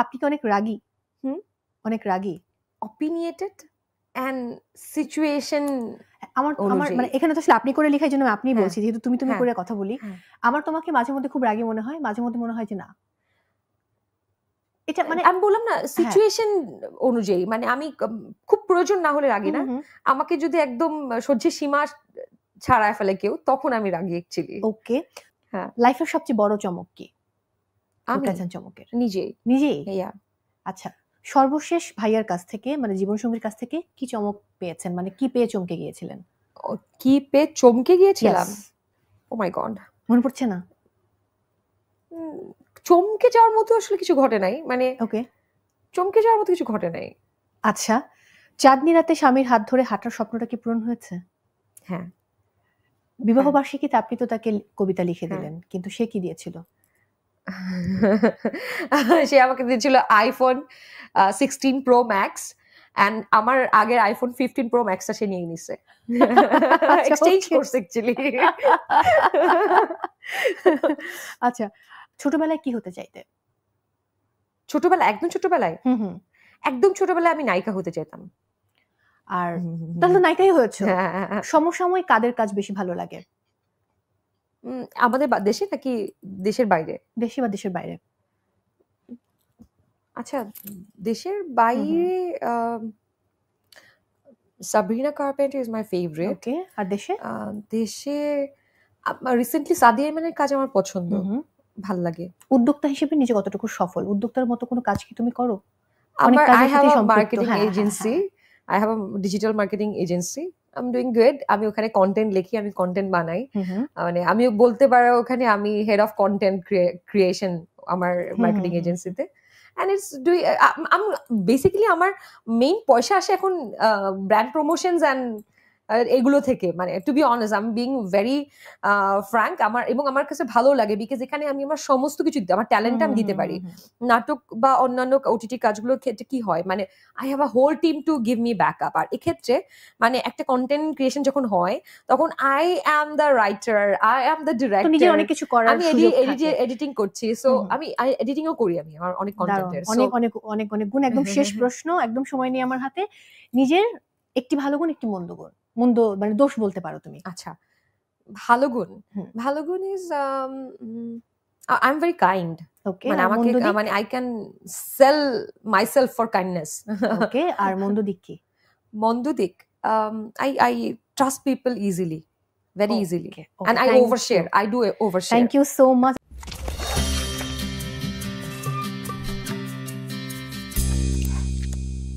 আপনি কি অনেক রাগী? হুম? অনেক রাগী? opinionated and situation আমার অনুযায়ী। মানে এখানে তো আসলে আপনি করে লেখার জন্য আপনি হ্যাঁ, বলছি, যেহেতু তুমি হ্যাঁ, করে কথা বলি। হ্যাঁ। আমার তোমাকে মাঝে মধ্যে খুব রাগী মনে হয়, মাঝে মধ্যে মনে হয় যে না। এটা মানে আমি বললাম না হ্যাঁ। সিচুয়েশন অনুযায়ী, মানে আমি খুব প্রয়োজন না হলে রাগি না। আমাকে যদি একদম সহ্যের সীমা ছাড়ায় ফেলে কেউ, তখন আমি রাগি অ্যাকচুয়ালি। ওকে। হ্যাঁ। লাইফের সবচেয়ে বড় চমক কি? আমি চমকের। নিজেই। নিজেই? Yeah. আচ্ছা। সর্বশেষ ভাইয়ার কাছ থেকে, মানে জীবনসঙ্গীর কাছ থেকে কি চমক পেয়েছেন? মানে কি পেয়ে চমকে গিয়েছিলেন? কি পেয়ে চমকে গিয়েছিলাম? Yes. ও মাই গড! মনে পড়ছে না? চমকে যাওয়ার মতো আসলে কিছু ঘটে নাই। মানে ওকে। চমকে যাওয়ার মতো কিছু ঘটে নাই। আচ্ছা। চাঁদনি রাতে স্বামীর হাত ধরে হাঁটার স্বপ্নটা কি পূরণ হয়েছে? হ্যাঁ। বিবাহ বার্ষিকীতে আপনি তো তাকে কবিতা লিখে হ্যাঁ। দিলেন। কিন্তু সে কি দিয়েছিল? সে আমাকে দিয়েছিল iPhone 16 Pro Max and আমার আগের iPhone 15 Pro Max টা সে নিয়ে নিছে। এক্সচেঞ্জ ওকে। করছে অ্যাকচুয়ালি। আচ্ছা। ছোটবেলায় কি হতে চাইতে? ছোটবেলায়, একদম ছোটবেলায়? একদম ছোটবেলায় আমি নায়িকা হতে চাইতাম। আর তাহলে তো নায়িকাই হয়েছো। হ্যাঁ। সমসাময়িক কাদের কাজ বেশি ভালো লাগে? আমাদের দেশে নাকি দেশের বাইরে? দেশে বা দেশের বাইরে? আচ্ছা, দেশের বাইরে Sabrina Carpenter is my favourite. Okay. আর দেশে? দেশে রিসেন্টলি সাদিয়া ইমানের কাজ আমার পছন্দ। ভাল লাগে। উদ্যোক্তা হিসেবে নিজে কতটুকু সফল? উদ্যোক্তার মতো কোনো কাজ কি তুমি করো? I have a marketing agency. I have a digital marketing agency. I'm doing good. আমি ওখানে কন্টেন্ট লিখি, আমি কন্টেন্ট বানাই। মানে আমিও বলতে পারো ওখানে আমি হেড অফ কন্টেন্ট ক্রিয়েশন আমার মার্কেটিং এজেন্সিতে। And it's doing I'm basically আমার মেইন পয়সা আসে এখন ব্র্যান্ড প্রমোশনস এন্ড এগুলো থেকে। মানে to be honest, I am being very frank. আমার কাছে ভালো লাগে বিকজ এখানে আমি আমার সমস্ত কিছু আমার ট্যালেন্টটা আমি দিতে পারি। নাটক বা অন্যান্য ওটিটি কাজগুলোর ক্ষেত্রে কি হয়, মানে I have a whole team to give me backup. আর এক্ষেত্রে মানে একটা কন্টেন্ট ক্রিয়েশন যখন হয় তখন I am the writer, I am the director, অনেক কিছু করার আমি সুযোগ থাকে। এডিটিং করছি। সো আমি এডিটিংও করি আমি আমার অনেক কন্টেন্টের। অনেক অনেক অনেক অনেক গুণ। একদম শেষ প্রশ্ন, একদম সময় নিয়ে আমার হাতে। নিজের একটি ভালো গুণ, একটি মন্দ গুণ। মন্দ মানে দোষ বলতে পারো তুমি। আচ্ছা, ভালো গুণ is I am very kind. Okay. মানে আর আমাকে মন্দ দিক? মানে I can sell myself for kindness. Okay. আর মন্দ দিক কি? মন্দ দিক, I trust people easily, very easily, and I overshare. I do overshare. Thank you so much.